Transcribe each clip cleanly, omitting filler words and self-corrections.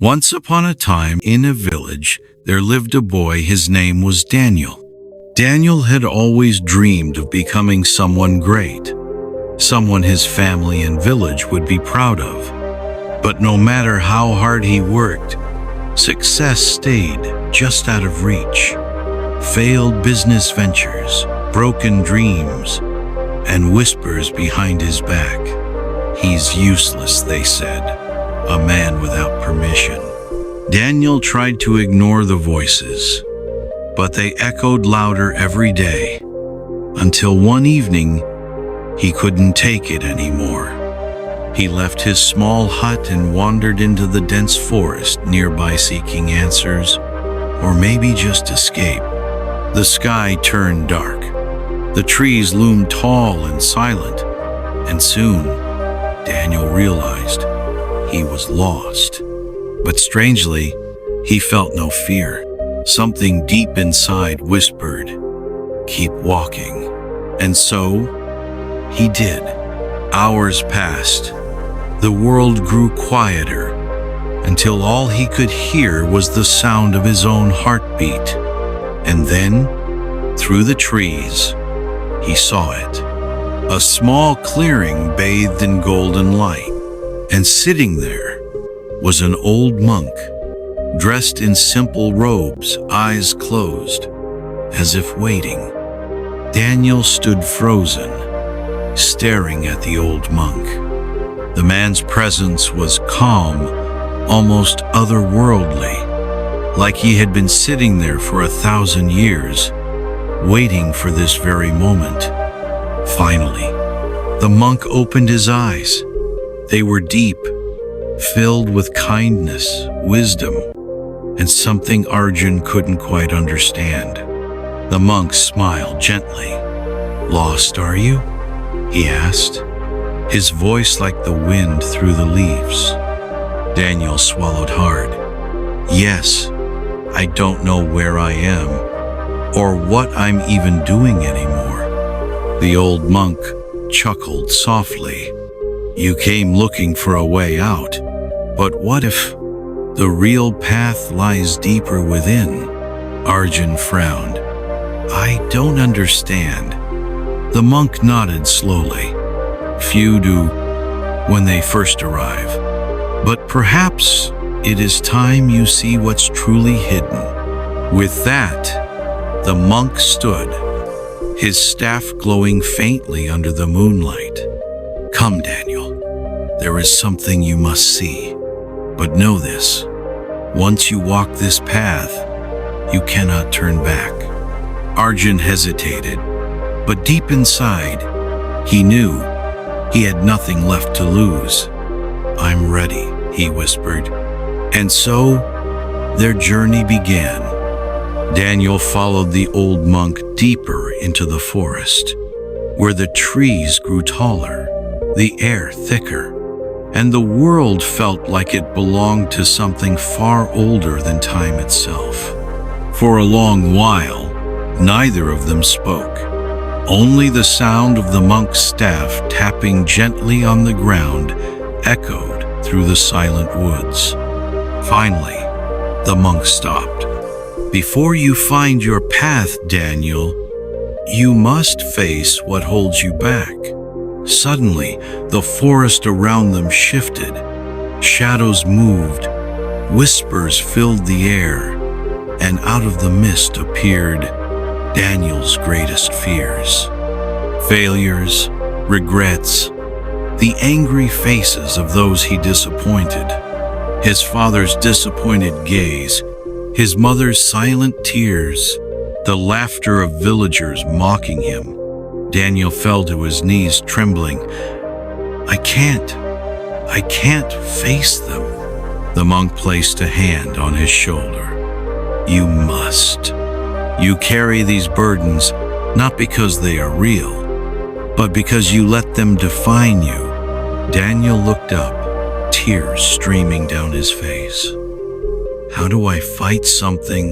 Once upon a time, in a village, there lived a boy. His name was Daniel. Daniel had always dreamed of becoming someone great, someone his family and village would be proud of. But no matter how hard he worked, success stayed just out of reach. Failed business ventures, broken dreams, and whispers behind his back. "He's useless," they said, "a man without permission." Daniel tried to ignore the voices, but they echoed louder every day, until one evening, he couldn't take it anymore. He left his small hut and wandered into the dense forest nearby, seeking answers, or maybe just escape. The sky turned dark. The trees loomed tall and silent, and soon, Daniel realized he was lost. But strangely, he felt no fear. Something deep inside whispered, "Keep walking." And so, he did. Hours passed. The world grew quieter, until all he could hear was the sound of his own heartbeat. And then, through the trees, he saw it. A small clearing bathed in golden light, and sitting there was an old monk, dressed in simple robes, eyes closed, as if waiting. Daniel stood frozen, staring at the old monk. The man's presence was calm, almost otherworldly, like he had been sitting there for 1,000 years, waiting for this very moment. Finally, the monk opened his eyes. They were deep, filled with kindness, wisdom, and something Arjun couldn't quite understand. The monk smiled gently. "Lost, are you?" he asked, his voice like the wind through the leaves. Daniel swallowed hard. "Yes, I don't know where I am, or what I'm even doing anymore." The old monk chuckled softly. "You came looking for a way out, but what if the real path lies deeper within?" Arjun frowned. "I don't understand." The monk nodded slowly. "Few do when they first arrive, but perhaps it is time you see what's truly hidden." With that, the monk stood, his staff glowing faintly under the moonlight. "Come, Daniel, there is something you must see. But know this, once you walk this path, you cannot turn back." Arjun hesitated, but deep inside, he knew he had nothing left to lose. "I'm ready," he whispered. And so, their journey began. Daniel followed the old monk deeper into the forest, where the trees grew taller, the air thicker, and the world felt like it belonged to something far older than time itself. For a long while, neither of them spoke. Only the sound of the monk's staff tapping gently on the ground echoed through the silent woods. Finally, the monk stopped. "Before you find your path, Daniel, you must face what holds you back." Suddenly, the forest around them shifted. Shadows moved, whispers filled the air, and out of the mist appeared Daniel's greatest fears. Failures, regrets, the angry faces of those he disappointed. His father's disappointed gaze, his mother's silent tears, the laughter of villagers mocking him. Daniel fell to his knees, trembling. I can't face them." The monk placed a hand on his shoulder. "You must. You carry these burdens not because they are real, but because you let them define you." Daniel looked up, tears streaming down his face. "How do I fight something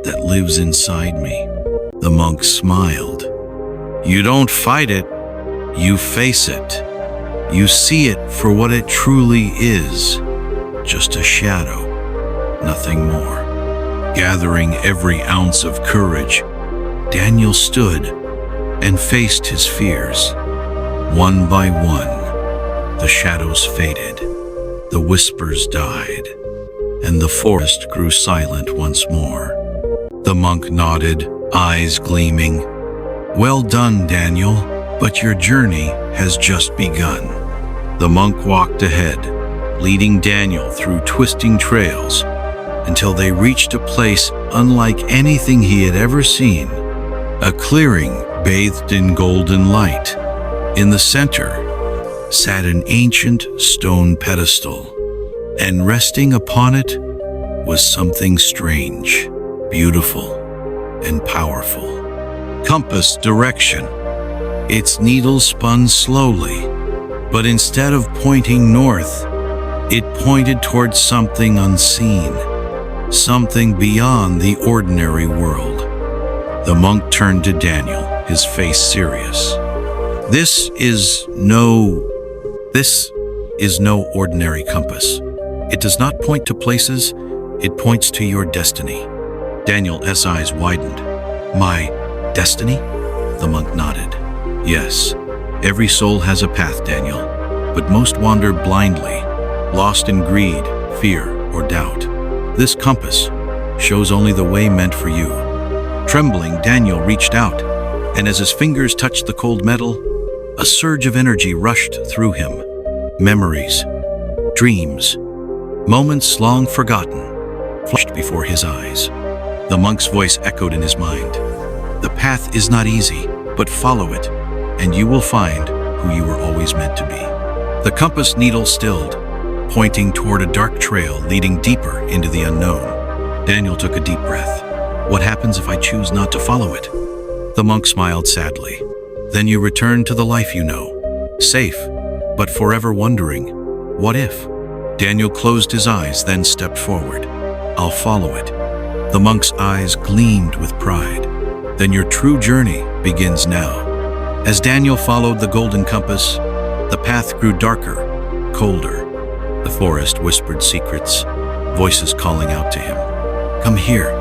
that lives inside me?" The monk smiled. "You don't fight it, you face it. You see it for what it truly is, just a shadow. nothing more. Gathering every ounce of courage, Daniel stood and faced his fears. One by one, the shadows faded, the whispers died, and the forest grew silent once more. The monk nodded, eyes gleaming. "Well done, Daniel, but your journey has just begun." The monk walked ahead, leading Daniel through twisting trails until they reached a place unlike anything he had ever seen. A clearing bathed in golden light. In the center sat an ancient stone pedestal, and resting upon it was something strange, beautiful, and powerful. Compass direction. Its needle spun slowly, but instead of pointing north, it pointed towards something unseen, something beyond the ordinary world. The monk turned to Daniel, his face serious. This is no ordinary compass. It does not point to places, it points to your destiny." Daniel's eyes widened. "My destiny?" The monk nodded. "Yes, every soul has a path, Daniel, but most wander blindly, lost in greed, fear, or doubt. This compass shows only the way meant for you." Trembling, Daniel reached out, and as his fingers touched the cold metal, a surge of energy rushed through him. Memories, dreams, moments long forgotten, flashed before his eyes. The monk's voice echoed in his mind. "The path is not easy, but follow it, and you will find who you were always meant to be." The compass needle stilled, pointing toward a dark trail leading deeper into the unknown. Daniel took a deep breath. "What happens if I choose not to follow it?" The monk smiled sadly. "Then you return to the life you know, safe, but forever wondering, what if?" Daniel closed his eyes, then stepped forward. "I'll follow it." The monk's eyes gleamed with pride. "Then your true journey begins now." As Daniel followed the golden compass, the path grew darker, colder. The forest whispered secrets, voices calling out to him. "Come here.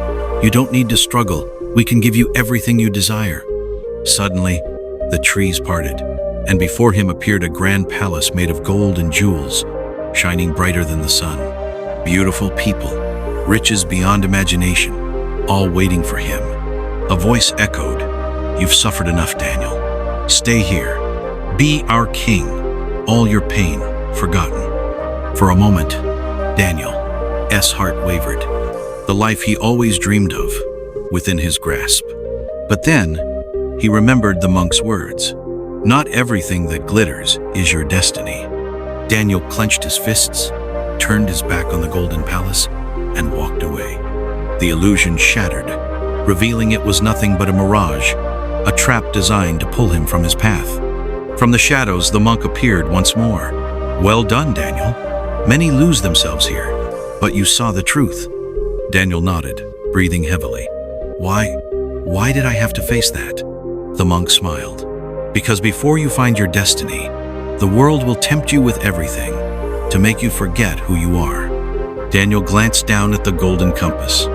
You don't need to struggle. We can give you everything you desire." Suddenly, the trees parted, and before him appeared a grand palace made of gold and jewels, shining brighter than the sun. Beautiful people, riches beyond imagination, all waiting for him. A voice echoed, "You've suffered enough, Daniel. Stay here. Be our king. All your pain forgotten." For a moment, Daniel's heart wavered. The life he always dreamed of, within his grasp. But then, he remembered the monk's words. Not everything that glitters is your destiny. Daniel clenched his fists, turned his back on the golden palace, and walked away. The illusion shattered, revealing it was nothing but a mirage, a trap designed to pull him from his path. From the shadows, the monk appeared once more. "Well done, Daniel. Many lose themselves here, but you saw the truth." Daniel nodded, breathing heavily. Why did I have to face that?" The monk smiled. "Because before you find your destiny, the world will tempt you with everything to make you forget who you are." Daniel glanced down at the golden compass,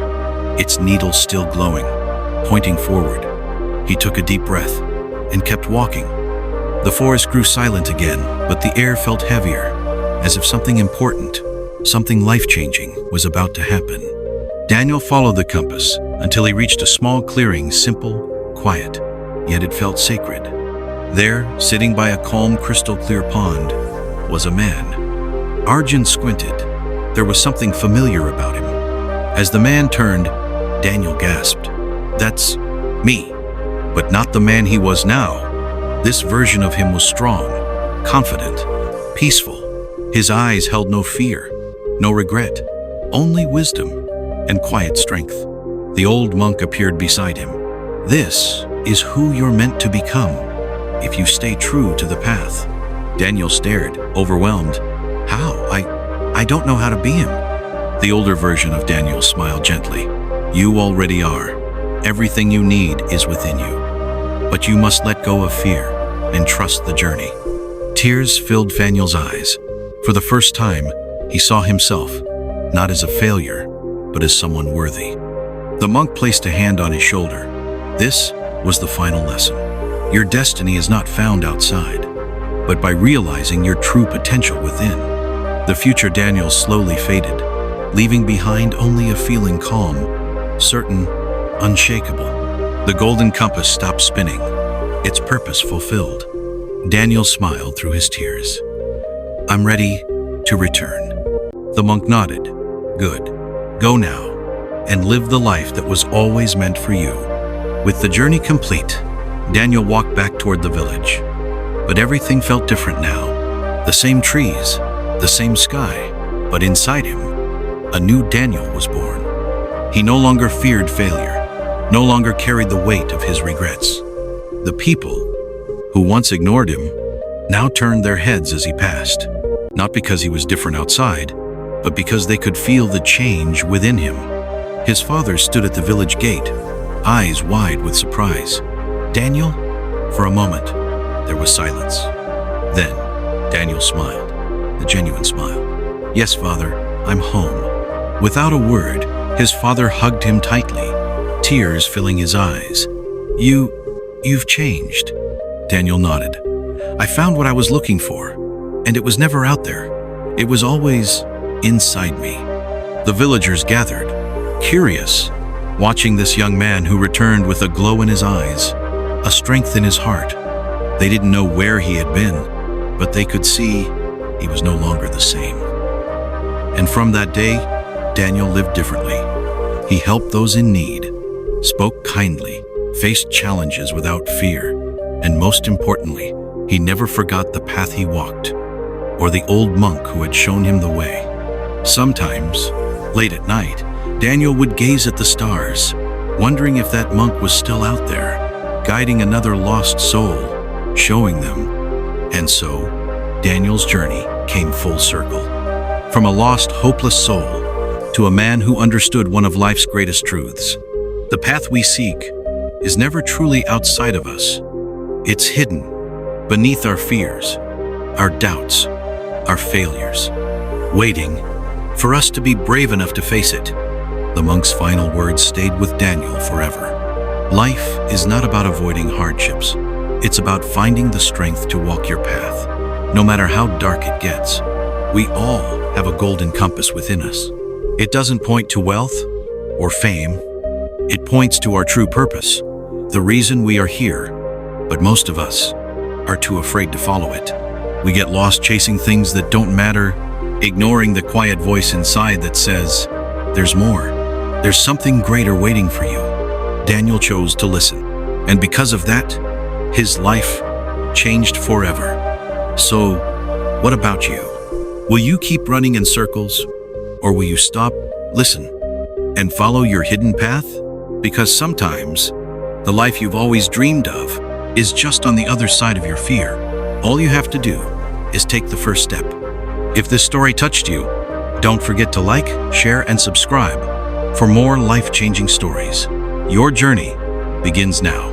its needle still glowing, pointing forward. He took a deep breath and kept walking. The forest grew silent again, but the air felt heavier, as if something important, something life-changing, was about to happen. Daniel followed the compass until he reached a small clearing, simple, quiet, yet it felt sacred. There, sitting by a calm, crystal-clear pond, was a man. Arjun squinted. There was something familiar about him. As the man turned, Daniel gasped. "That's me." But not the man he was now. This version of him was strong, confident, peaceful. His eyes held no fear, no regret, only wisdom and quiet strength. The old monk appeared beside him. "This is who you're meant to become, if you stay true to the path." Daniel stared, overwhelmed. "How? I don't know how to be him." The older version of Daniel smiled gently. "You already are. Everything you need is within you. But you must let go of fear and trust the journey." Tears filled Daniel's eyes. For the first time, he saw himself, not as a failure, but as someone worthy. The monk placed a hand on his shoulder. This was the final lesson. Your destiny is not found outside, but by realizing your true potential within. The future Daniel slowly faded, leaving behind only a feeling calm, certain, unshakable. The golden compass stopped spinning, its purpose fulfilled. Daniel smiled through his tears. I'm ready to return. The monk nodded. Good. Go now and live the life that was always meant for you. With the journey complete, Daniel walked back toward the village. But everything felt different now. The same trees, the same sky, but inside him, a new Daniel was born. He no longer feared failure, no longer carried the weight of his regrets. The people who once ignored him now turned their heads as he passed, not because he was different outside, but because they could feel the change within him. His father stood at the village gate, eyes wide with surprise. Daniel? For a moment, there was silence. Then, Daniel smiled, a genuine smile. Yes, Father, I'm home. Without a word, his father hugged him tightly, tears filling his eyes. You've changed. Daniel nodded. I found what I was looking for, and it was never out there. It was always inside me. The villagers gathered, curious, watching this young man who returned with a glow in his eyes, a strength in his heart. They didn't know where he had been, but they could see he was no longer the same. And from that day, Daniel lived differently. He helped those in need, spoke kindly, faced challenges without fear, and most importantly, he never forgot the path he walked, or the old monk who had shown him the way. Sometimes, late at night, Daniel would gaze at the stars, wondering if that monk was still out there, guiding another lost soul, showing them. And so, Daniel's journey came full circle. From a lost, hopeless soul to a man who understood one of life's greatest truths. The path we seek is never truly outside of us. It's hidden beneath our fears, our doubts, our failures, waiting for us to be brave enough to face it. The monk's final words stayed with Daniel forever. Life is not about avoiding hardships. It's about finding the strength to walk your path. No matter how dark it gets, we all have a golden compass within us. It doesn't point to wealth or fame. It points to our true purpose, the reason we are here. But most of us are too afraid to follow it. We get lost chasing things that don't matter, ignoring the quiet voice inside that says, there's more. There's something greater waiting for you. Daniel chose to listen, and because of that, his life changed forever. So, what about you? Will you keep running in circles, or will you stop, listen, and follow your hidden path? Because sometimes, the life you've always dreamed of is just on the other side of your fear. All you have to do is take the first step. If this story touched you, don't forget to like, share, and subscribe for more life-changing stories. Your journey begins now.